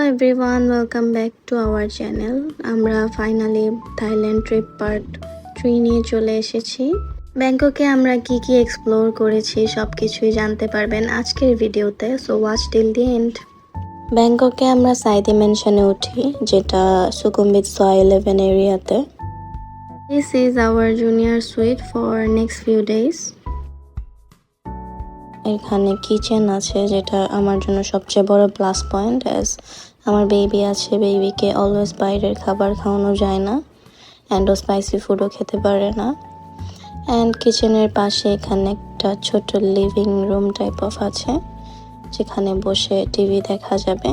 everyone, welcome back to our channel. আমরা finally Thailand trip part 3 নিয়ে চলে এসেছি। ব্যাংককে আমরা কি কি এক্সপ্লোর করেছি সবকিছুই জানতে পারবেন আজকের ভিডিওতে, so watch till the end. ব্যাংককে আমরা সাইদি মেনশনে উঠি, যেটা সুকুমবিট সোয়া 11 এরিয়াতে। This is our junior suite for next few days. এখানে কিচেন আছে, যেটা আমার জন্য সবচেয়ে বড় প্লাস পয়েন্ট, অ্যাজ আমার বেবি আছে। বেবিকে অলওয়েজ বাইরের খাবার খাওয়ানো যায় না, অ্যান্ড ও স্পাইসি ফুডও খেতে পারে না। অ্যান্ড কিচেনের পাশে এখানে একটা ছোট লিভিং রুম টাইপ অফ আছে, যেখানে বসে টিভি দেখা যাবে।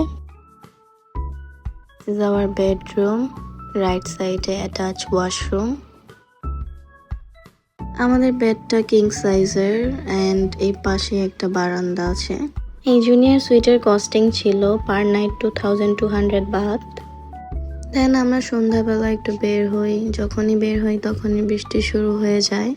This is our bedroom, right সাইডে অ্যাটাচ ওয়াশরুম। আমাদের বেডটা কিং সাইজের, অ্যান্ড এই পাশে একটা বারান্দা আছে। এই জুনিয়র সুইটের কস্টিং ছিল পার নাইট 2200 বাত। দেন আমরা সন্ধ্যাবেলা একটু বের হই, যখনই বের হই তখনই বৃষ্টি শুরু হয়ে যায়।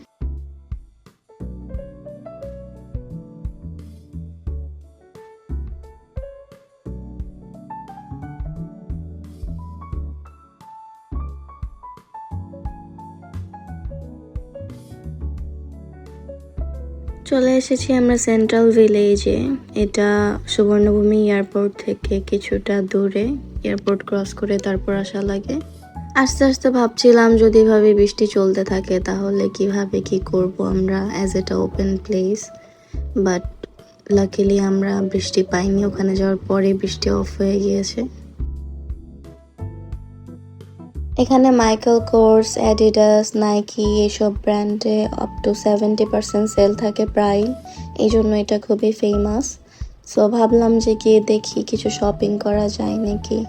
চলে এসেছি আমরা সেন্ট্রাল ভিলেজে। এটা সুবর্ণভূমি এয়ারপোর্ট থেকে কিছুটা দূরে, এয়ারপোর্ট ক্রস করে তারপর আসা লাগে। আস্তে আস্তে ভাবছিলাম যদি ভাবে বৃষ্টি চলতে থাকে তাহলে কিভাবে কি করব আমরা, অ্যাজ এটা ওপেন প্লেস। বাট লাকিলি আমরা বৃষ্টি পাইনি, ওখানে যাওয়ার পরে বৃষ্টি অফ হয়ে গিয়েছে। এখানে মাইকেল কোর্স, অ্যাডিডাস, নাইকি এসব ব্র্যান্ডে আপ টু 70% সেল থাকে প্রায়, এই জন্য এটা খুবই ফেমাস। সো ভাবলাম যে গিয়ে দেখি কিছু শপিং করা যায় নাকি।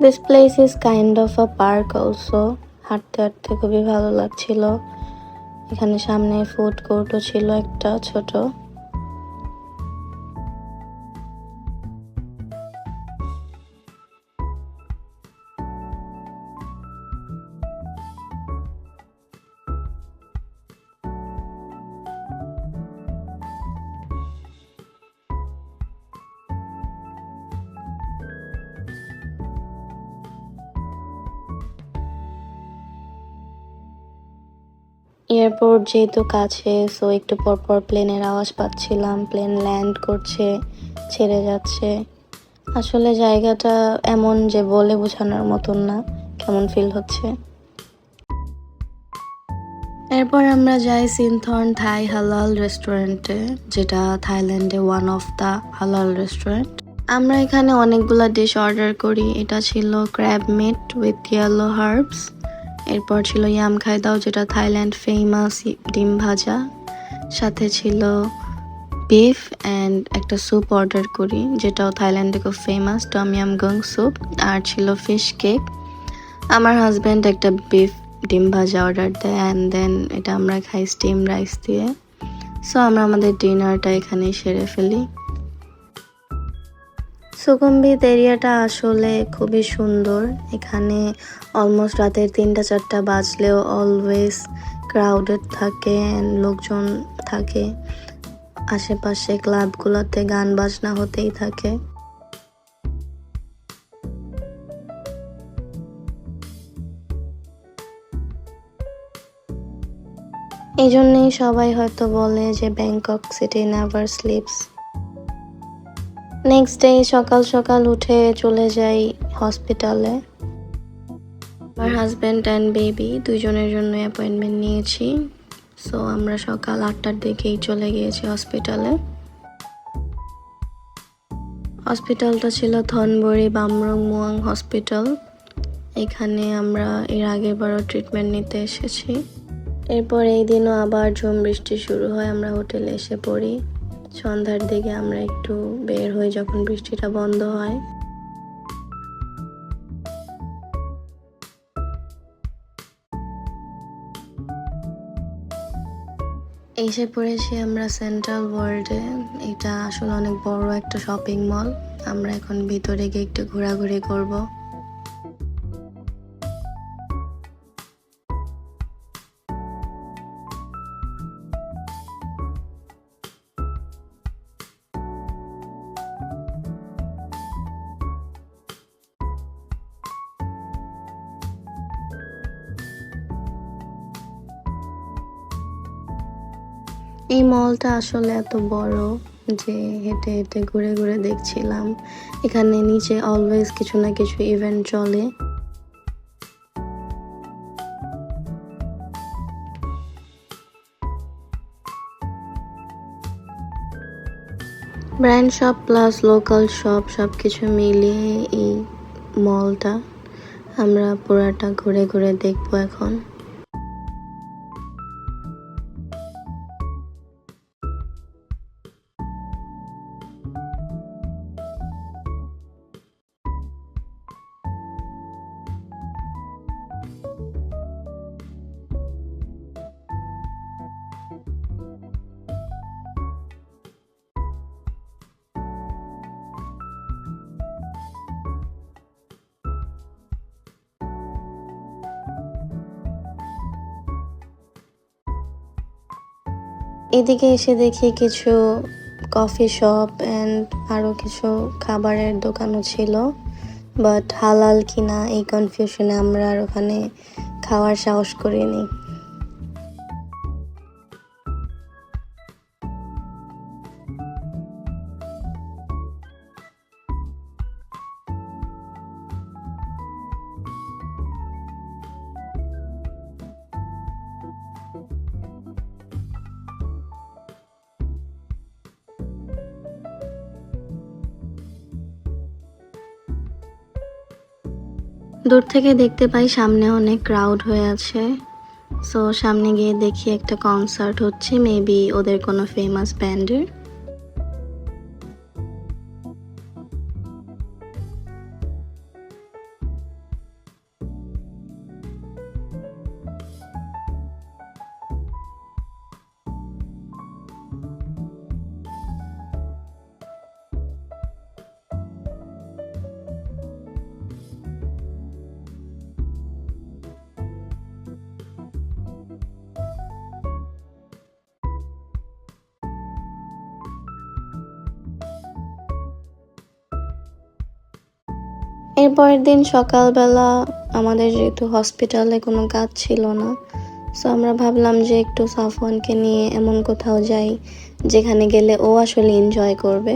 This place is kind of a park also. হাঁটতে হাঁটতে খুবই ভালো লাগছিল। এখানে সামনে ফুড কোর্টও ছিল একটা ছোট। এয়ারপোর্ট যেহেতু কাছে, সো একটু পরপর প্লেনের আওয়াজ পাচ্ছিলাম। প্লেন ল্যান্ড করছে, ছেড়ে যাচ্ছে। আসলে জায়গাটা এমন যে বলে বোঝানোর মতন না কেমন ফিল হচ্ছে। এরপর আমরা যাই সিনথর্ন থাই হালাল রেস্টুরেন্টে, যেটা থাইল্যান্ডে one of the halal restaurant. আমরা এখানে অনেকগুলা ডিশ অর্ডার করি। এটা ছিল crab meat with yellow herbs. এরপর ছিল ইয়াম খাই দাও, যেটা থাইল্যান্ড ফেমাস ডিম ভাজা। সাথে ছিল বিফ অ্যান্ড একটা স্যুপ অর্ডার করি, যেটাও থাইল্যান্ডে খুব ফেমাস, টম ইয়াম গং স্যুপ। আর ছিল ফিশ কেক। আমার হাজব্যান্ড একটা বিফ ডিম ভাজা অর্ডার দেয়, অ্যান্ড দেন এটা আমরা খাই স্টিম রাইস দিয়ে। সো আমরা আমাদের ডিনারটা এখানেই সেরে ফেলি। সুকুমবিট এরিয়াটা আসলে খুবই সুন্দর। এখানে অলমোস্ট রাতের 3টা-4টা বাজলেও অলওয়েজ ক্রাউডেড থাকে, লোকজন থাকে। আশেপাশে ক্লাবগুলোতে গান বাজনা হতেই থাকে। এই জন্যই সবাই হয়তো বলে যে Bangkok city never sleeps. Next day সকাল সকাল উঠে চলে যাই হসপিটালে। আমার হাজব্যান্ড অ্যান্ড বেবি দুইজনের জন্য অ্যাপয়েন্টমেন্ট নিয়েছি। সো আমরা সকাল 8টার দিকেই চলে গিয়েছি হসপিটালে। হসপিটালটা ছিল থনবুরি বামরং মুয়াং হসপিটাল। এখানে আমরা এর আগেরবারও ট্রিটমেন্ট নিতে এসেছি। এরপর এই দিনও আবার ঝুম বৃষ্টি শুরু হয়। আমরা হোটেলে এসে পড়ি। সন্ধ্যার দিকে আমরা একটু বের হই যখন বৃষ্টিটা বন্ধ হয়। এসে পড়েছি আমরা সেন্ট্রাল ওয়ার্ল্ডে। এটা আসলে অনেক বড় একটা শপিং মল। আমরা এখন ভিতরে গিয়ে একটু ঘোরাঘুরি করব। এই মলটা আসলে এত বড় যে হেঁটে হেঁটে ঘুরে ঘুরে দেখছিলাম। এখানে নিচে অলওয়েজ কিছু না কিছু ইভেন্ট চলে। Brand shop plus local shop সবকিছু মিলিয়ে এই মলটা আমরা পুরাটা ঘুরে ঘুরে দেখবো এখন। এদিকে এসে দেখি কিছু কফি শপ অ্যান্ড আরও কিছু খাবারের দোকানও ছিল, বাট হালাল কিনা এই কনফিউশনে আমরা আর ওখানে খাওয়ার সাহস করিনি। দূর থেকে দেখতে পাই সামনে অনেক ক্রাউড হয়ে আছে। সো সামনে গিয়ে দেখি একটা কনসার্ট হচ্ছে, মেবি ওদের কোনো ফেমাস ব্যান্ডের। এরপরের দিন সকালবেলা আমাদের যেহেতু হসপিটালে কোনো কাজ ছিল না, সো আমরা ভাবলাম যে একটু সাফওয়ানকে নিয়ে এমন কোথাও যাই যেখানে গেলে ও আসলে এনজয় করবে।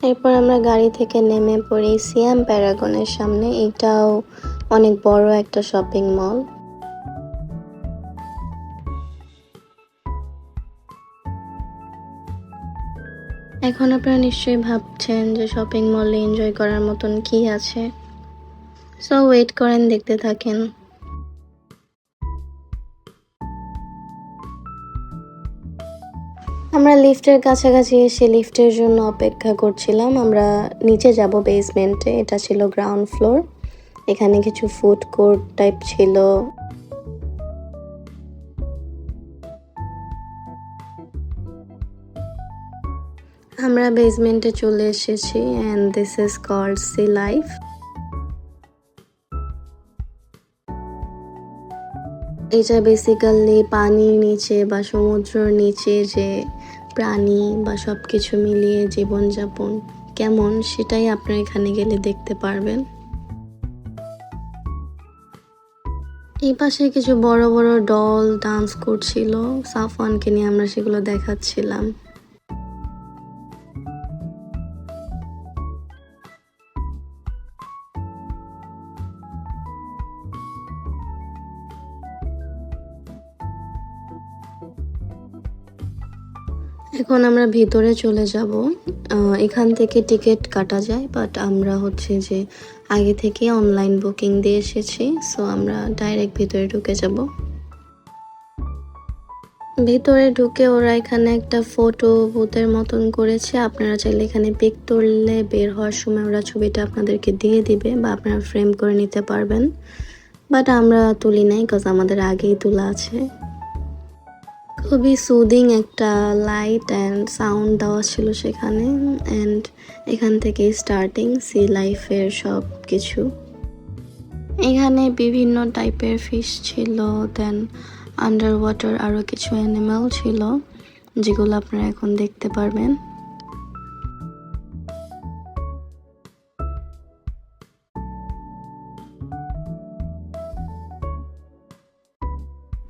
এরপর আমরা গাড়ি থেকে নেমে পড়ি সিয়াম প্যারাগনের সামনে। এটাও অনেক বড় একটা শপিং মল। এখন আপনারা নিশ্চয়ই ভাবছেন যে শপিং মলে এনজয় করার মতন কি আছে, সো ওয়েট করেন, দেখতে থাকেন। আমরা লিফটের কাছাকাছি এসে লিফটের জন্য অপেক্ষা করছিলাম। আমরা নিচে যাব বেসমেন্টে, এটা ছিল গ্রাউন্ড ফ্লোর। এখানে কিছু ফুড কোর্ট টাইপ ছিল। আমরা বেসমেন্টে চলে এসেছি and this is called sea life. এটা বেসিক্যালি পানির নিচে বা সমুদ্রের নিচে যে প্রাণী বা সব কিছু মিলিয়ে জীবনযাপন কেমন সেটাই আপনারা এখানে গেলে দেখতে পারবেন। এই পাশে কিছু বড় বড় ডল ডান্স করছিল, সাফওয়ানকে নিয়ে আমরা সেগুলো দেখাচ্ছিলাম। এখন আমরা ভিতরে চলে যাব। এখান থেকে টিকিট কাটা যায়, বাট আমরা হচ্ছে যে আগে থেকে অনলাইন বুকিং দিয়ে এসেছি, সো আমরা ডাইরেক্ট ভিতরে ঢুকে যাব। ভিতরে ঢুকে ওরা এখানে একটা ফটো বুথের মতন করেছে, আপনারা চাইলে এখানে পিক তুললে বের হওয়ার সময় ওরা ছবিটা আপনাদেরকে দিয়ে দিবে বা আপনারা ফ্রেম করে নিতে পারবেন, বাট আমরা তুলি নাই বিকজ আমাদের আগেই তোলা আছে। খুবই সুদিং একটা লাইট অ্যান্ড সাউন্ড দেওয়া ছিল সেখানে, অ্যান্ড এখান থেকে স্টার্টিং সি লাইফের সব কিছু। এখানে বিভিন্ন টাইপের ফিশ ছিল, দেন আন্ডার ওয়াটার আরও কিছু অ্যানিমাল ছিল যেগুলো আপনারা এখন দেখতে পারবেন।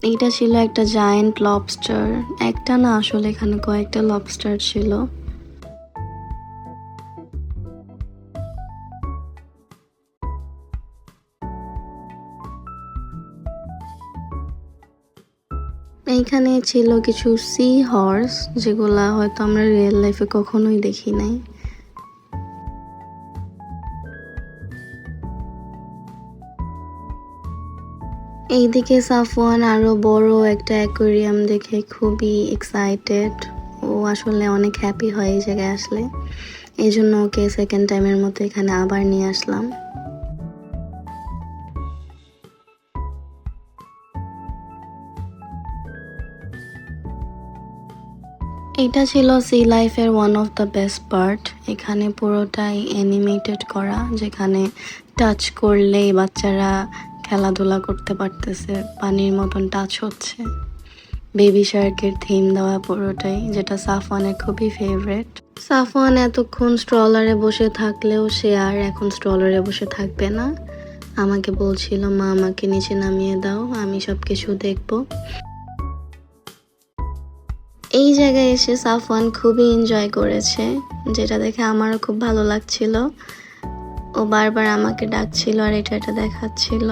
এইটা ছিল একটা জায়ান্ট লবস্টার, একটা না আসলে এখানে কয়েকটা লবস্টার ছিল। এইখানে ছিল কিছু সি হর্স যেগুলা হয়তো আমরা রিয়েল লাইফে কখনোই দেখি নাই। এইদিকে সাফওয়ান আরো বড় একটা অ্যাকোয়ারিয়াম দেখে খুবই এক্সাইটেড। ও আসলে অনেক হ্যাপি হয় এই জায়গায় আসলে, এই জন্য ওকে সেকেন্ড টাইমের মতো এখানে আবার নিয়ে আসলাম। এটা ছিল সি লাইফের one of the best part. এখানে পুরোটাই অ্যানিমেটেড করা, যেখানে টাচ করলেই বাচ্চারা খেলাধুলা করতে পারতেছে, পানির মতন টাচ হচ্ছে। বেবি শার্কের থিম দেওয়া পুরোটাই, যেটা সাফওয়ানের খুবই ফেভারিট। সাফওয়ান এতক্ষণ স্ট্রলারে বসে থাকলেও সে আর এখন স্ট্রলারে বসে থাকবে না। আমাকে বলছিল মা আমাকে নিচে নামিয়ে দাও, আমি সব কিছু দেখবো। এই জায়গায় এসে সাফওয়ান খুবই এনজয় করেছে, যেটা দেখে আমারও খুব ভালো লাগছিল। ও বারবার আমাকে ডাকছিল আর এটা দেখাচ্ছিল।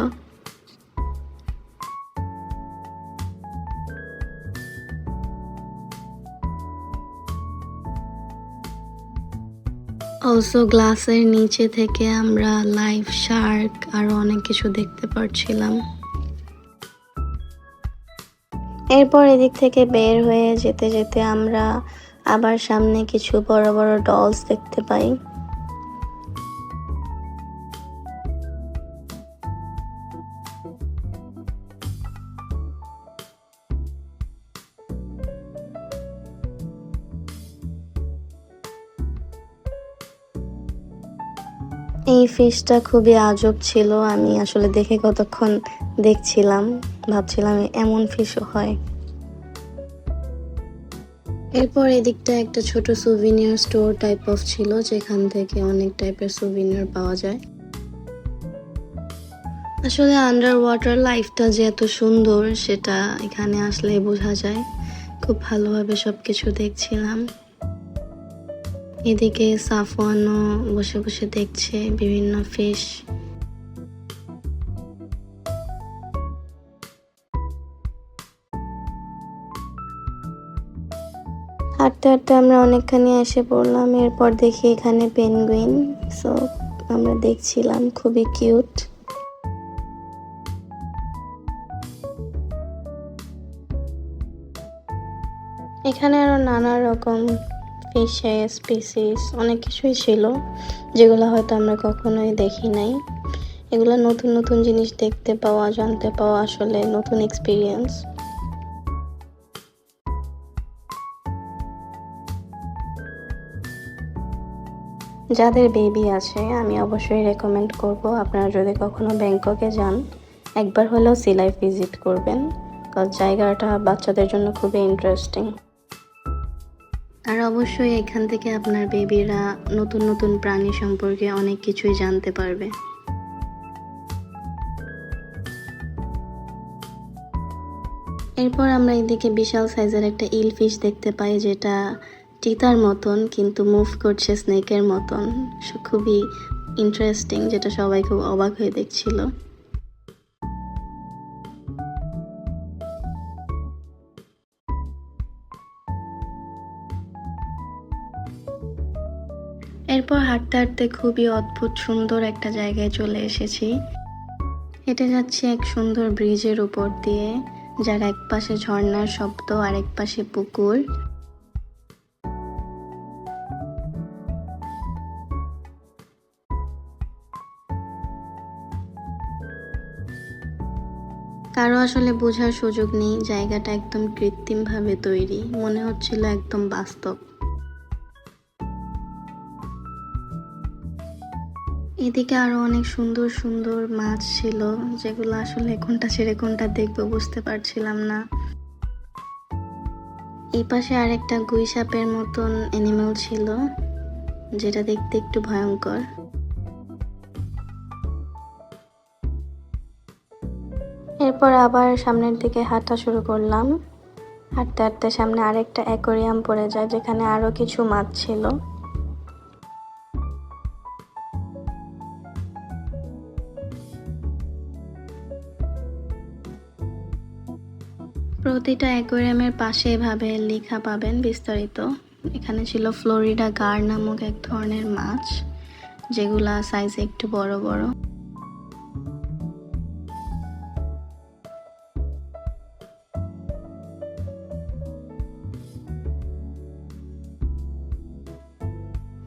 অলসো গ্লাসের নিচে থেকে আমরা লাইভ শার্ক আরো অনেক কিছু দেখতে পারছিলাম। এরপর এদিক থেকে বের হয়ে যেতে যেতে আমরা আবার সামনে কিছু বড় বড় ডলস দেখতে পাই। এই ফিশটা খুবই আজব ছিল, আমি আসলে দেখে কতক্ষণ দেখছিলাম, ভাবছিলাম এমন ফিশও হয়। এরপর এদিকটা একটা ছোট সুভিনিয়ার স্টোর টাইপ অফ ছিল, যেখান থেকে অনেক টাইপের সুভিনিয়ার পাওয়া যায়। আসলে আন্ডার ওয়াটার লাইফটা যে এত সুন্দর সেটা এখানে আসলে বোঝা যায়। খুব ভালোভাবে সবকিছু দেখছিলাম। এদিকে সাফওয়ানও বসে বসে দেখছে বিভিন্ন ফিশ। হাঁটতে হাঁটতে আমরা অনেকখানি এসে পড়লাম। এরপর দেখি এখানে পেঙ্গুইন, সো আমরা দেখছিলাম, খুবই কিউট। এখানে আরো নানা রকম ফিশের স্পিসিস অনেক কিছুই ছিল, যেগুলো হয়তো আমরা কখনোই দেখি নাই। এগুলো নতুন নতুন জিনিস দেখতে পাওয়া, জানতে পাওয়া আসলে নতুন এক্সপিরিয়েন্স। যাদের বেবি আছে আমি অবশ্যই রেকমেন্ড করব, আপনারা যদি কখনো ব্যাংককে যান একবার হলেও সি লাইফ ভিজিট করবেন, কারণ জায়গাটা বাচ্চাদের জন্য খুবই ইন্টারেস্টিং। আর অবশ্যই এখান থেকে আপনার বেবিরা নতুন নতুন প্রাণী সম্পর্কে অনেক কিছুই জানতে পারবে। এরপর আমরা এদিকে বিশাল সাইজের একটা ইল ফিশ দেখতে পাই, যেটা চিতার মতন কিন্তু মুভ করছে স্নেকের মতন। খুবই ইন্টারেস্টিং, যেটা সবাই খুব অবাক হয়ে দেখছিল। এরপর হাঁটতে হাঁটতে খুবই অদ্ভুত সুন্দর একটা জায়গায় চলে এসেছি। হেঁটে যাচ্ছি এক সুন্দর ব্রিজের উপর দিয়ে, যার এক পাশে ঝর্ণার শব্দ আর এক পাশে পুকুর। কারো আসলে বোঝার সুযোগ নেই, জায়গাটা একদম কৃত্রিমভাবে তৈরি, মনে হচ্ছিল একদম বাস্তব। এদিকে আরো অনেক সুন্দর সুন্দর মাছ ছিল, যেগুলো আসলে কোনটা ছেড়ে কোনটা দেখবো বুঝতে পারছিলাম না। এই পাশে আরেকটা গুই সাপের মতন অ্যানিমাল ছিল, যেটা দেখতে একটু ভয়ঙ্কর। এরপর আবার সামনের দিকে হাঁটা শুরু করলাম। হাঁটতে হাঁটতে সামনে আরেকটা অ্যাকোরিয়াম পড়ে যায়, যেখানে আরো কিছু মাছ ছিল। প্রতিটা অ্যাকোয়ারিয়ামের পাশে এভাবে লেখা পাবেন বিস্তারিত। এখানে ছিল ফ্লোরিডা গার নামক এক ধরনের মাছ, যেগুলা সাইজে একটু বড় বড়।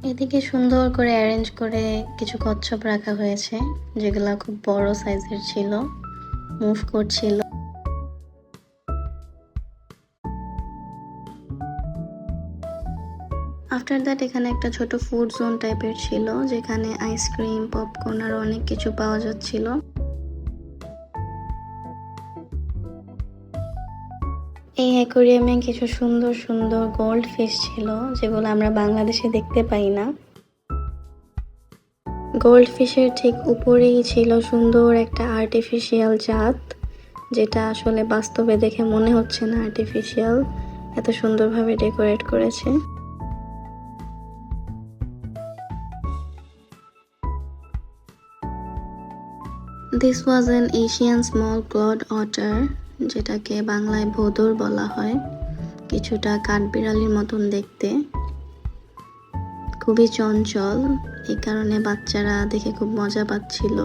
এদিকে সুন্দর করে অ্যারেঞ্জ করে কিছু কচ্ছপ রাখা হয়েছে, যেগুলা খুব বড় সাইজের ছিল, মুভ করছিল। আফটার দ্যাট এখানে একটা ছোট ফুড জোন টাইপের ছিল, যেখানে আইসক্রিম, পপকর্ন আর অনেক কিছু পাওয়া যাচ্ছিল। এই অ্যাকোয়ারিয়ামে কিছু সুন্দর সুন্দর গোল্ড ফিশ ছিল, যেগুলো আমরা বাংলাদেশে দেখতে পাই না। গোল্ড ফিশের ঠিক উপরেই ছিল সুন্দর একটা আর্টিফিশিয়াল চাঁদ, যেটা আসলে বাস্তবে দেখে মনে হচ্ছে না আর্টিফিশিয়াল, এত সুন্দরভাবে ডেকোরেট করেছে। This was an Asian small clawed otter, যেটাকে বাংলায় ভোঁদর বলা হয়। কিছুটা কাঠবিড়ালির মতন দেখতে, খুবই চঞ্চল, এই কারণে বাচ্চারা দেখে খুব মজা পাচ্ছিল।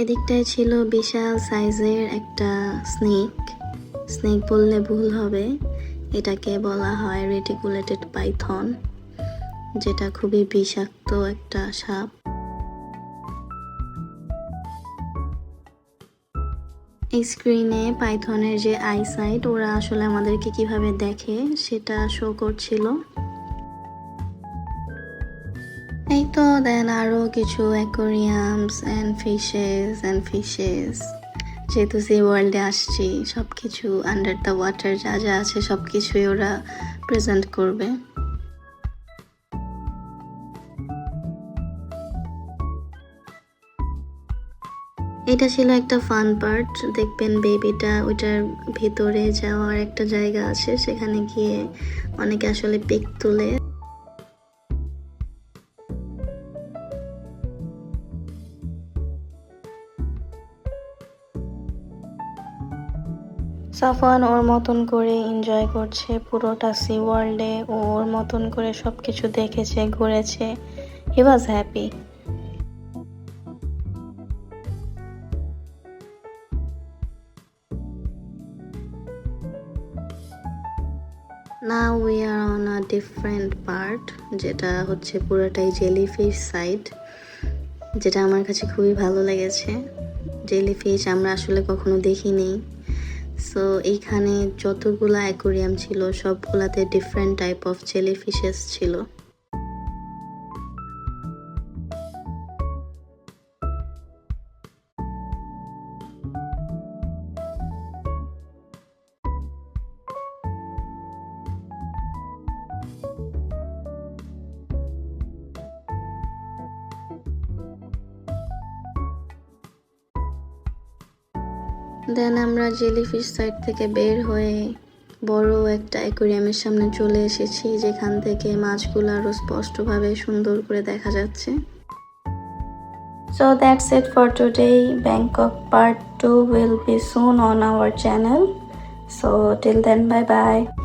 এদিকটায় ছিল বিশাল সাইজের একটা স্নেক। স্নেক বললে ভুল হবে, এটাকে বলা হয় রেটিকুলেটেড পাইথন, যেটা খুবই বিষাক্ত একটা সাপ। এই স্ক্রিনে পাইথনের যে আইসাইট, ওরা আসলে আমাদেরকে কিভাবে দেখে সেটা শো করছিল। এই তো দেন আরো কিছু অ্যাকোয়ারিয়ামস অ্যান্ড ফিশেস। যেহেতু সি ওয়ার্ল্ডে আসছি, সবকিছু আন্ডার দ্য ওয়াটার যা যা আছে সবকিছুই ওরা প্রেজেন্ট করবে। এটা ছিল একটা ফান পার্ট, দেখবেন বেবিটা ওইটার ভিতরে যাওয়ার একটা জায়গা আছে, সেখানে গিয়ে অনেকে আসলে পিক তুলে। সাফওয়ান ওর মতন করে এনজয় করছে পুরোটা সি ওয়ার্ল্ডে, ও ওর মতন করে সবকিছু দেখেছে, ঘুরেছে। He was happy. Now we are on a different part, যেটা হচ্ছে পুরোটাই জেলিফিশ সাইড, যেটা আমার কাছে খুবই ভালো লেগেছে। জেলিফিশ আমরা আসলে কখনো দেখিনি। সো এইখানে যতগুলা অ্যাকোয়ারিয়াম ছিল সবগুলাতে ডিফারেন্ট টাইপ অফ জেলিফিশেস ছিল। দেন আমরা জেলিফিশ সাইড থেকে বের হয়ে বড় একটা অ্যাকোয়ারিয়ামের সামনে চলে এসেছি, যেখান থেকে মাছগুলো আরো স্পষ্টভাবে সুন্দর করে দেখা যাচ্ছে। So that's it for today. Bangkok part 2 will be soon on our channel. So till then, bye bye.